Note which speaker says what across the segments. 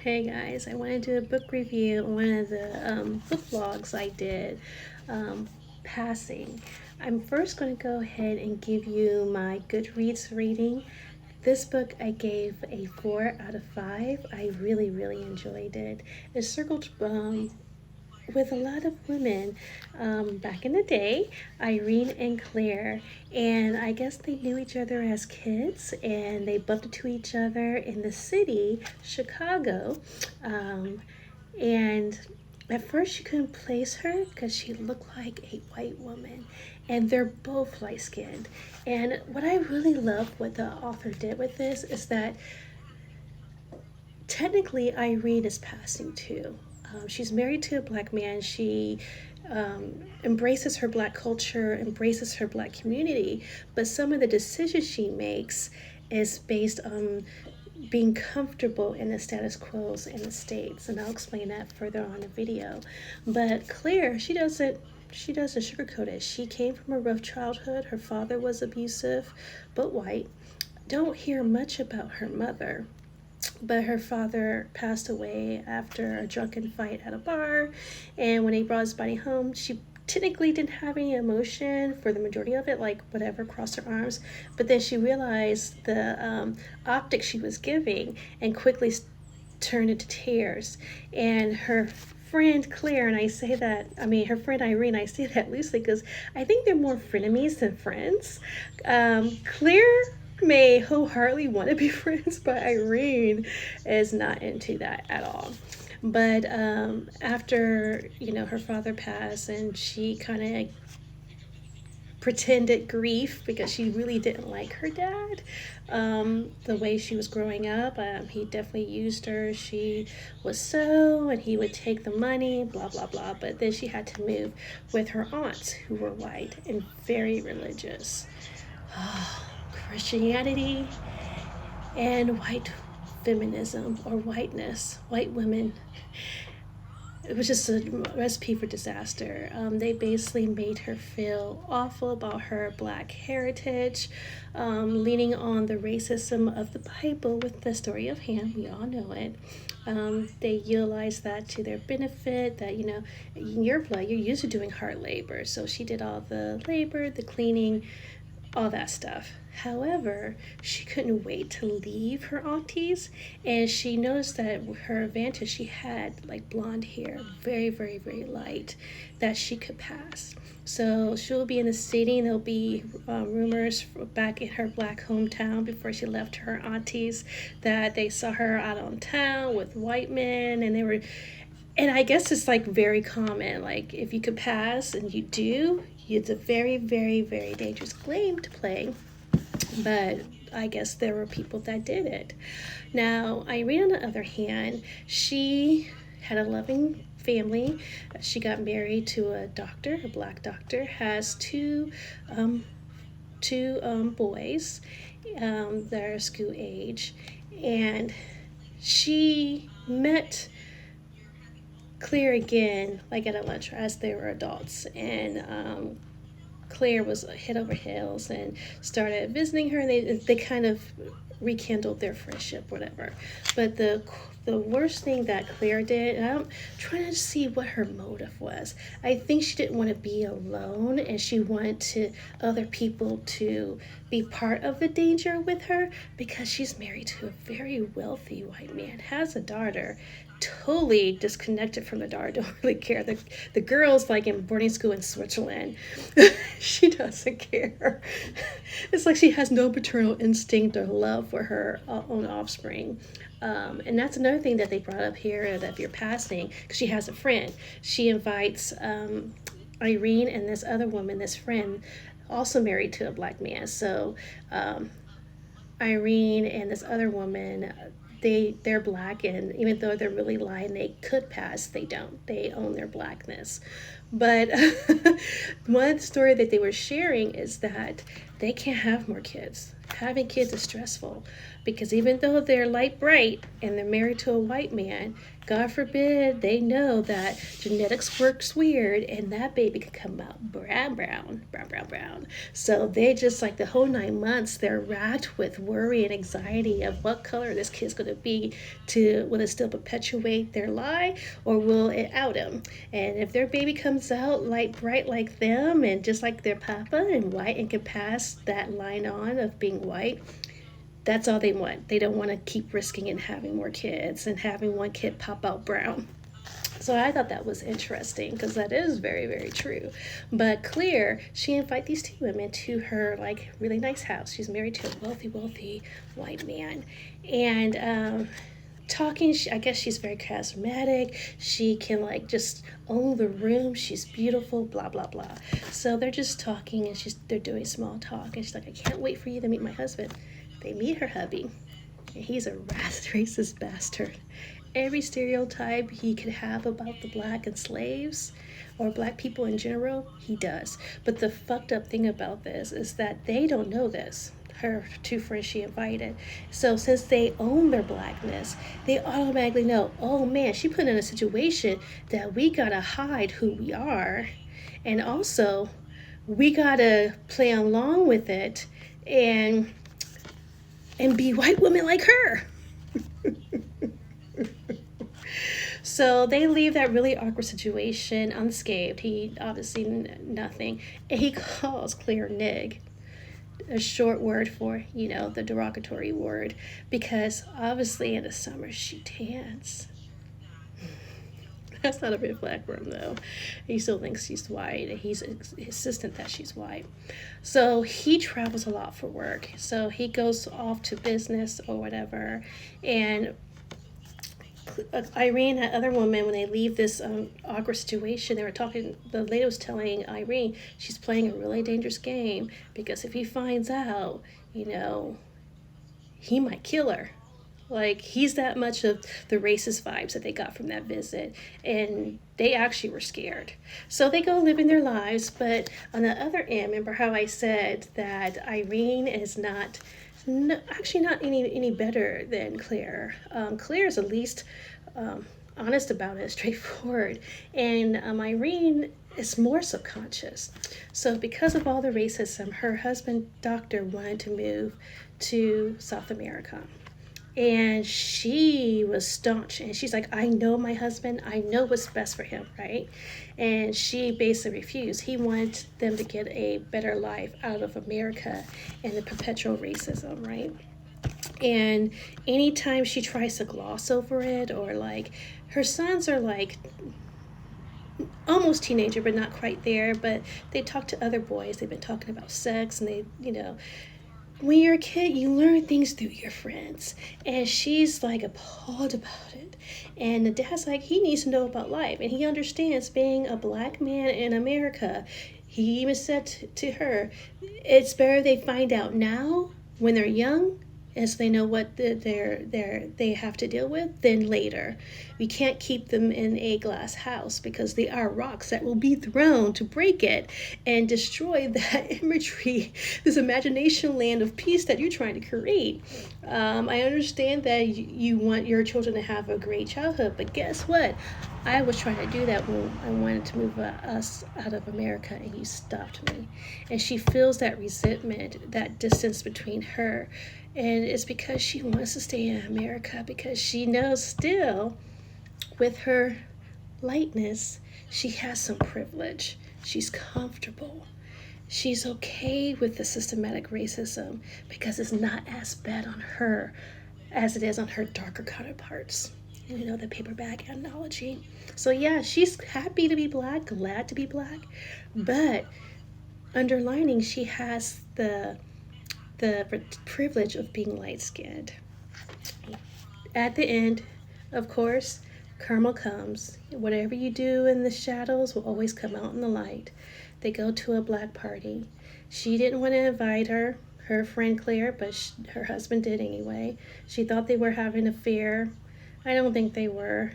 Speaker 1: Hey guys, I want to do a book review on one of the book vlogs I did, um, Passing. I'm first going to go ahead and give you my Goodreads rating. This book I gave a 4 out of 5. I really enjoyed it. It circled with a lot of women back in the day, Irene and Claire, and I guess they knew each other as kids and they bumped into each other in the city, Chicago. And at first, you couldn't place her because she looked like a white woman, and they're both light skinned. And what I really love what the author did with this is that technically Irene is passing too. She's married to a black man. She embraces her black culture, embraces her black community, but some of the decisions she makes is based on being comfortable in the status quo in the States. And I'll explain that further on in the video. But Claire, she doesn't sugarcoat it. She came from a rough childhood. Her father was abusive, but white. Don't hear much about her mother, but her father passed away after a drunken fight at a bar, and when he brought his body home, she technically didn't have any emotion for the majority of it, like whatever crossed her arms, but then she realized the optics she was giving and quickly turned into tears. And her friend Claire, and I say that, I mean, her friend Irene, I say that loosely because I think they're more frenemies than friends. Claire may wholeheartedly want to be friends, but Irene is not into that at all. But after, her father passed and she kind of pretended grief because she really didn't like her dad. The way she was growing up, he definitely used her. She was and he would take the money, blah, blah, blah. But then she had to move with her aunts who were white and very religious. Oh, Christianity and white feminism or whiteness, white women. It was just a recipe for disaster. They basically made her feel awful about her black heritage, leaning on the racism of the Bible with the story of Ham. We all know it. They utilized that to their benefit. That in your play, you're used to doing hard labor, so she did all the labor, the cleaning, all that stuff. However, she couldn't wait to leave her aunties, and she noticed that her advantage, she had like blonde hair, very light, that she could pass. So she'll be in the city, and there'll be rumors back in her black hometown before she left her aunties that they saw her out on town with white men, and they were, and I guess it's like very common. Like if you could pass and you do, it's a very dangerous game to play. But I guess there were people that did it. Now, Irene, on the other hand, she had a loving family. She got married to a doctor, a black doctor, has two boys that are school age, and she met Claire again, like at a lunch as they were adults, and Claire was head over heels and started visiting her, and they kind of rekindled their friendship, whatever. But the worst thing that Claire did, and I'm trying to see what her motive was. I think she didn't want to be alone, and she wanted other people to be part of the danger with her because she's married to a very wealthy white man, has a daughter, totally disconnected from the daughter, don't really care. The girl's like in boarding school in Switzerland. She doesn't care. It's like she has no paternal instinct or love for her own offspring. And that's another thing that they brought up here, that if you're passing, because she has a friend, she invites Irene and this other woman, this friend, also married to a black man. So Irene and this other woman, they're black, and even though they're really lying, they could pass, they don't. They own their blackness. But one story that they were sharing is that they can't have more kids. Having kids is stressful because even though they're light bright and they're married to a white man, God forbid they know that genetics works weird and that baby could come out brown. So they just like the whole 9 months, they're racked with worry and anxiety of what color this kid's going to be. Will it still perpetuate their lie or will it out him? And if their baby comes out light bright like them and just like their papa and white and can pass that line on of being white, that's all they want. They don't want to keep risking and having more kids and having one kid pop out brown. So I thought that was interesting because that is very, very true. But Claire, she invited these two women to her like really nice house. She's married to a wealthy white man. And talking, I guess she's very charismatic. She can like just own the room. She's beautiful, blah, blah, blah. So they're just talking and they're doing small talk. And she's like, I can't wait for you to meet my husband. They meet her hubby, and he's a racist bastard. Every stereotype he could have about the black and slaves or black people in general, he does. But the fucked up thing about this is that they don't know this. Her two friends she invited. So since they own their blackness, they automatically know, oh man, she put in a situation that we gotta hide who we are. And also, we gotta play along with it and be white women like her. So they leave that really awkward situation unscathed. He obviously nothing. And he calls Claire Nig, a short word for, the derogatory word, because obviously in the summer she tans. That's not a red flag for him, though. He still thinks she's white. He's insistent that she's white. So he travels a lot for work. So he goes off to business or whatever. And Irene, that other woman, when they leave this awkward situation, they were talking, the lady was telling Irene she's playing a really dangerous game because if he finds out, he might kill her. Like, he's that much of the racist vibes that they got from that visit. And they actually were scared. So they go living their lives. But on the other end, remember how I said that Irene is actually not any better than Claire. Claire is at least honest about it, straightforward. And Irene is more subconscious. So because of all the racism, her husband, doctor, wanted to move to South America. And she was staunch, and she's like, I know my husband, I know what's best for him, right? And she basically refused. He wanted them to get a better life out of America and the perpetual racism, right? And anytime she tries to gloss over it, or like, her sons are like almost teenager, but not quite there, but they talk to other boys. They've been talking about sex, and they, when you're a kid, you learn things through your friends. And she's like appalled about it. And the dad's like, he needs to know about life. And he understands being a black man in America. He even said to her, it's better they find out now when they're young, and so they know what they have to deal with, than later. We can't keep them in a glass house because they are rocks that will be thrown to break it and destroy that imagery, this imagination land of peace that you're trying to create. I understand that you want your children to have a great childhood, but guess what? I was trying to do that when I wanted to move us out of America, and you stopped me. And she feels that resentment, that distance between her. And it's because she wants to stay in America, because she knows still, with her lightness, she has some privilege. She's comfortable. She's okay with the systematic racism because it's not as bad on her as it is on her darker counterparts. The paper bag analogy. So yeah, she's happy to be black, glad to be black, but underlining, she has the privilege of being light-skinned. At the end, of course, karma comes. Whatever you do in the shadows will always come out in the light. They go to a black party. She didn't want to invite her friend Claire, but her husband did anyway. She thought they were having an affair. I don't think they were.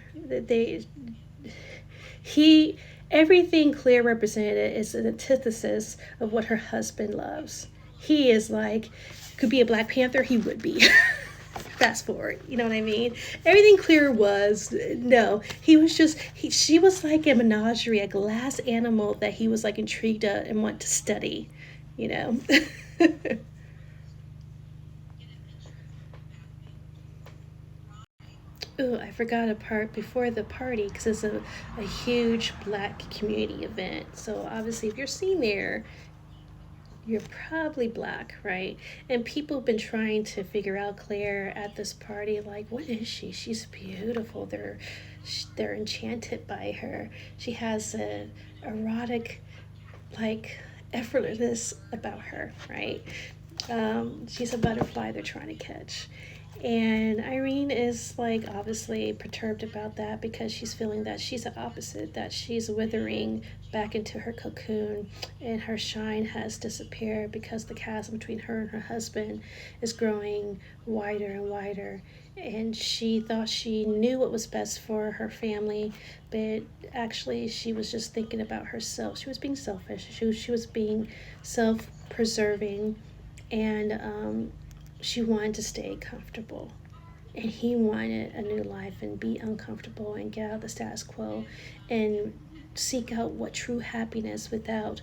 Speaker 1: Everything Claire represented is an antithesis of what her husband loves. He is like, could be a Black Panther, he would be. Fast forward, you know what I mean? Everything Claire was, no, he was just, she was like a menagerie, a glass animal that he was like intrigued at and want to study, you know? Oh, I forgot a part before the party because it's a huge Black community event. So obviously, if you're seen there, you're probably Black, right? And people have been trying to figure out Claire at this party. Like, what is she? She's beautiful. They're enchanted by her. She has a erotic, like, effortlessness about her, right? She's a butterfly they're trying to catch. And Irene is like obviously perturbed about that because she's feeling that she's the opposite, that she's withering back into her cocoon and her shine has disappeared because the chasm between her and her husband is growing wider and wider. And she thought she knew what was best for her family, but actually she was just thinking about herself. She was being selfish. She was being self preserving, and she wanted to stay comfortable. And he wanted a new life and be uncomfortable and get out of the status quo and seek out what true happiness without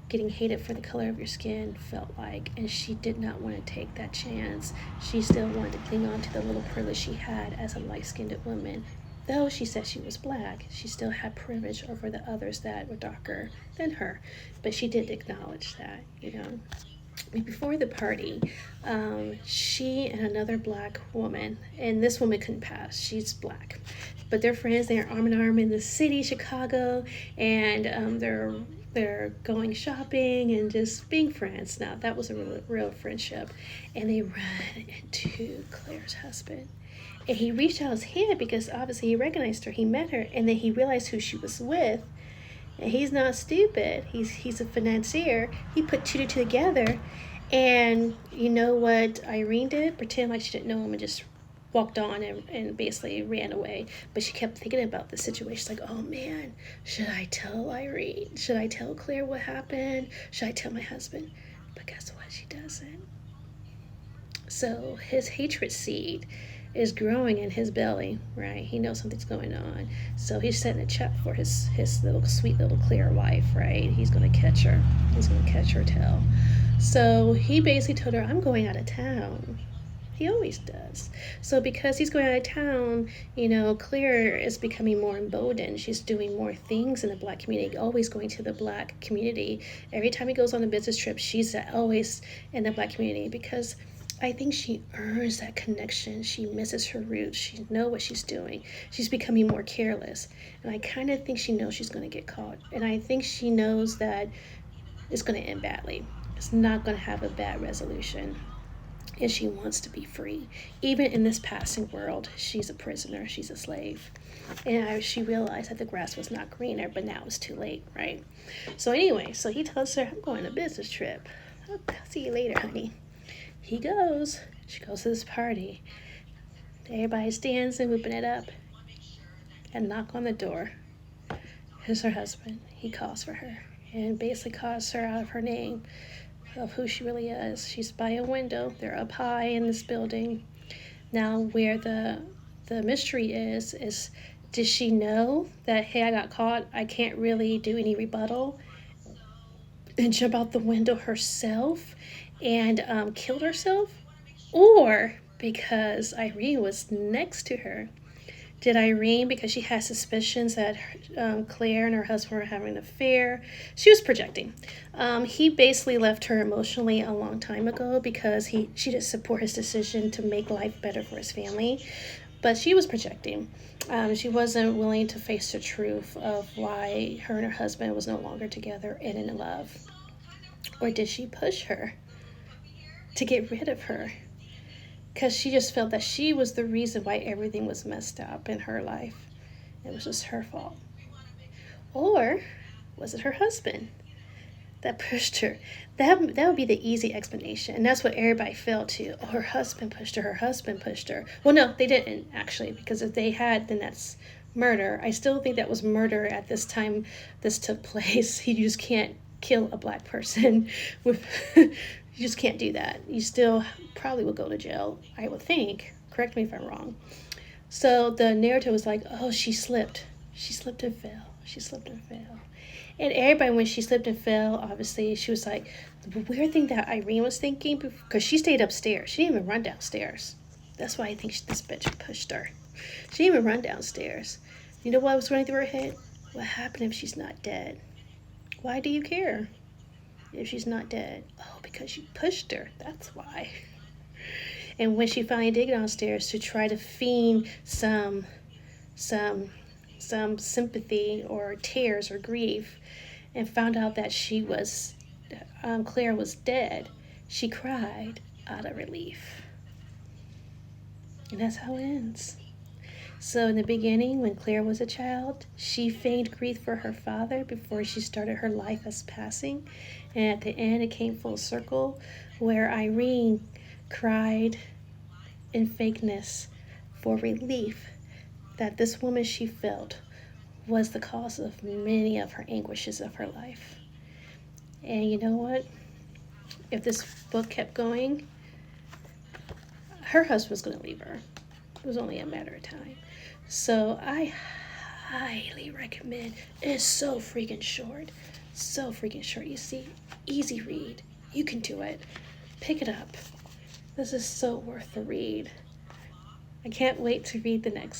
Speaker 1: getting hated for the color of your skin felt like. And she did not want to take that chance. She still wanted to cling on to the little privilege she had as a light-skinned woman. Though she said she was Black, she still had privilege over the others that were darker than her. But she did acknowledge that, you know. Before the party, she and another Black woman, and this woman couldn't pass, she's Black, but they're friends. They're arm in arm in the city, Chicago, and they're going shopping and just being friends. Now that was a real friendship, and they ran into Claire's husband. And he reached out his hand because obviously he recognized her. He met her, and then he realized who she was with. And he's not stupid. He's a financier. He put two together, and you know what Irene did? Pretend like she didn't know him and just walked on and basically ran away. But she kept thinking about the situation. She's like, oh man, should I tell Irene? Should I tell Claire what happened? Should I tell my husband? But guess what? She doesn't. So his hatred seed is growing in his belly, right? He knows something's going on. So he's setting a trap for his little sweet little Claire wife, right? He's gonna catch her. He's gonna catch her tail. So he basically told her, I'm going out of town. He always does. So because he's going out of town, you know, Claire is becoming more emboldened. She's doing more things in the Black community, always going to the Black community. Every time he goes on a business trip, she's always in the Black community because I think she earns that connection. She misses her roots. She knows what she's doing. She's becoming more careless. And I kind of think she knows she's going to get caught. And I think she knows that it's going to end badly. It's not going to have a bad resolution. And she wants to be free. Even in this passing world, she's a prisoner. She's a slave. And she realized that the grass was not greener, but now it's too late, right? So anyway, so he tells her, I'm going on a business trip. I'll see you later, honey. He goes. She goes to this party. Everybody's dancing, whooping it up. And knock on the door. Here's her husband. He calls for her and basically calls her out of her name, of who she really is. She's by a window. They're up high in this building. Now, where the mystery is did she know that, hey, I got caught, I can't really do any rebuttal, and jump out the window herself and killed herself? Or because Irene was next to her, did Irene, because she had suspicions that Claire and her husband were having an affair, she was projecting. He basically left her emotionally a long time ago because she didn't support his decision to make life better for his family. But she was projecting. She wasn't willing to face the truth of why her and her husband was no longer together and in love. Or did she push her to get rid of her? Because she just felt that she was the reason why everything was messed up in her life. It was just her fault. Or was it her husband that pushed her? That would be the easy explanation. And that's what everybody felt too. Oh, her husband pushed her. Her husband pushed her. Well, no, they didn't actually. Because if they had, then that's murder. I still think that was murder at this time this took place. You just can't kill a Black person with You just can't do that. You still probably will go to jail, I would think. Correct me if I'm wrong. So the narrative was like, oh, she slipped. She slipped and fell. She slipped and fell. And everybody, when she slipped and fell, obviously, she was like, the weird thing that Irene was thinking, because she stayed upstairs. She didn't even run downstairs. That's why I think this bitch pushed her. She didn't even run downstairs. You know what was running through her head? What happened if she's not dead? Why do you care if she's not dead? Oh, because you pushed her. That's why. And when she finally did get downstairs to try to feign some sympathy or tears or grief, and found out that Claire was dead, she cried out of relief. And that's how it ends. So in the beginning, when Claire was a child, she feigned grief for her father before she started her life as passing. And at the end, it came full circle where Irene cried in fakeness for relief that this woman she felt was the cause of many of her anguishes of her life. And you know what? If this book kept going, her husband was going to leave her. It was only a matter of time. So I highly recommend. It's so freaking short. So freaking short. You see, easy read. You can do it. Pick it up. This is so worth the read. I can't wait to read the next